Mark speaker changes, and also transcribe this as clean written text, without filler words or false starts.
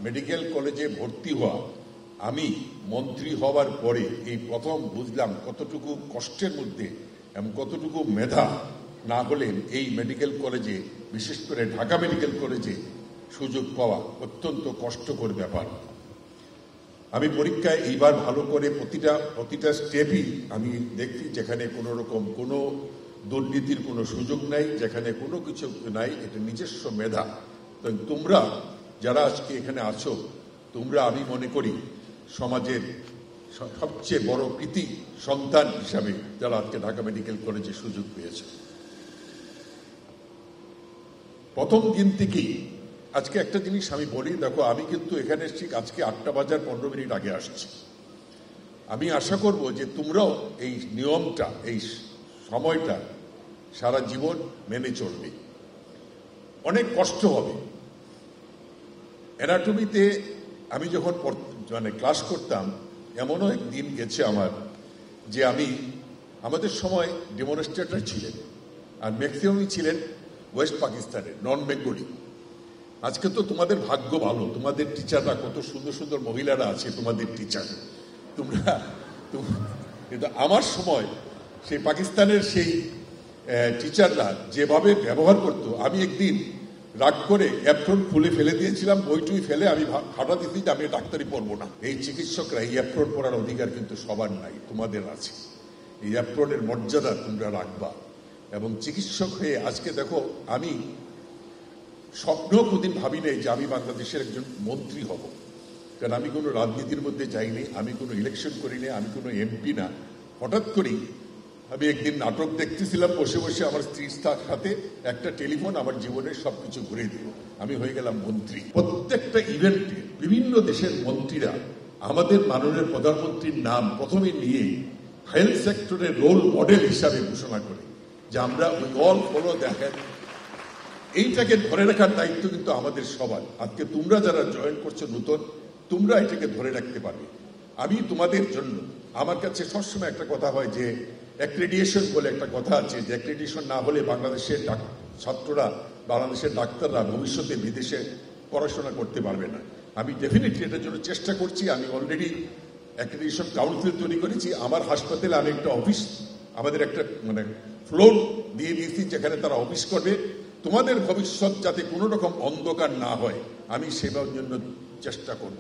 Speaker 1: Medical কলেজে ভর্তি হওয়া আমি মন্ত্রী হওয়ার পরে এই প্রথম বুঝলাম কতটুকু কষ্টের মধ্যে এবং কতটুকু মেধা না হলে এই মেডিকেল কলেজে, বিশেষ করে ঢাকা মেডিকেল কলেজে সুযোগ পাওয়া অত্যন্ত কষ্টকর ব্যাপার। আমি পরীক্ষায় এইবার ভালো করে প্রতিটা স্টেপই আমি দেখি যেখানে কোনো রকম কোনো দুর্নীতির কোনো সুযোগ নাই, যেখানে কোনো কিছু নাই, এটা নিজস্ব মেধা। তো তোমরা যারা আজকে এখানে আছো, তোমরা আমি মনে করি সমাজের সবচেয়ে বড় কৃতি সন্তান হিসাবে যারা আজকে ঢাকা মেডিকেল কলেজে সুযোগ পেয়েছে। প্রথম দিন থেকেই আজকে একটা জিনিস আমি বলি, দেখো আমি কিন্তু এখানে ঠিক আজকে 8টা বাজার 15 মিনিট আগে আসছি। আমি আশা করব যে তোমরাও এই নিয়মটা, এই সময়টা সারা জীবন মেনে চলবে। অনেক কষ্ট হবে। অ্যানাটমিতে আমি যখন ক্লাস করতাম, এমনও একদিন গেছে আমার যে আমাদের সময় ডেমনস্ট্রেটর ছিলেন, আর ম্যাক্সিমামই ছিলেন ওয়েস্ট পাকিস্তানের, নন বেঙ্গলি। আজকে তো তোমাদের ভাগ্য ভালো, তোমাদের টিচাররা কত সুন্দর সুন্দর মহিলারা আছে, তোমাদের টিচার কিন্তু আমার সময় সেই পাকিস্তানের সেই টিচাররা যেভাবে ব্যবহার করতো, আমি একদিন রাগ করে অ্যাপ্রন খুলে ফেলে দিয়েছিলাম, বইটুই ফেলে আমি খাটা দিতে যে আমি ডাক্তারি পড়বো না। এই চিকিৎসকরা এই অ্যাপ্রন পড়ার অধিকার কিন্তু সবার নাই, তোমাদের আছে। এই অ্যাপ্রনের মর্যাদা তোমরা রাখবা। এবং চিকিৎসক হয়ে আজকে দেখো, আমি স্বপ্ন কোনদিন ভাবি নাই যে আমি বাংলাদেশের একজন মন্ত্রী হব, কারণ আমি কোনো রাজনীতির মধ্যে যাইনি, আমি কোনো ইলেকশন করিনি, আমি কোনো এমপি না। হঠাৎ করেই আমি একদিন নাটক দেখতেছিলাম, বসে বসে আমার স্ত্রীর সাথে একটা টেলিফোন আমার জীবনের সবকিছু ঘুরে দিল, আমি হয়ে গেলাম মন্ত্রী। প্রত্যেকটা ইভেন্টে বিভিন্ন দেশের মন্ত্রীরা আমাদের মাননীয় প্রধানমন্ত্রীর নাম প্রথমে নিয়ে হেলথ সেক্টরের রোল মডেল হিসাবে ঘোষণা করে যে আমরা উই অল ফলো দেখেন। এইটাকে ধরে রাখার দায়িত্ব কিন্তু আমাদের সবার। আজকে তোমরা যারা জয়েন করছো নতুন, তোমরা এটাকে ধরে রাখতে পারবে। আমি তোমাদের জন্য, আমার কাছে সবসময় একটা কথা হয় যে অ্যাক্রেডিটেশন বলে একটা কথা আছে, যে অ্যাক্রেডিটেশন না হলে বাংলাদেশের ছাত্ররা, বাংলাদেশের ডাক্তাররা ভবিষ্যতে বিদেশে পড়াশোনা করতে পারবে না। আমি ডেফিনেটলি এটার জন্য চেষ্টা করছি। আমি অলরেডি অ্যাক্রেডিটেশন কাউন্সিল তৈরি করেছি। আমার হাসপাতালে আমি একটা অফিস, আমাদের একটা ফ্লোর দিয়ে দিয়েছি যেখানে তারা অফিস করবে। তোমাদের ভবিষ্যৎ যাতে কোনো রকম অন্ধকার না হয়, আমি সেবার জন্য চেষ্টা করব।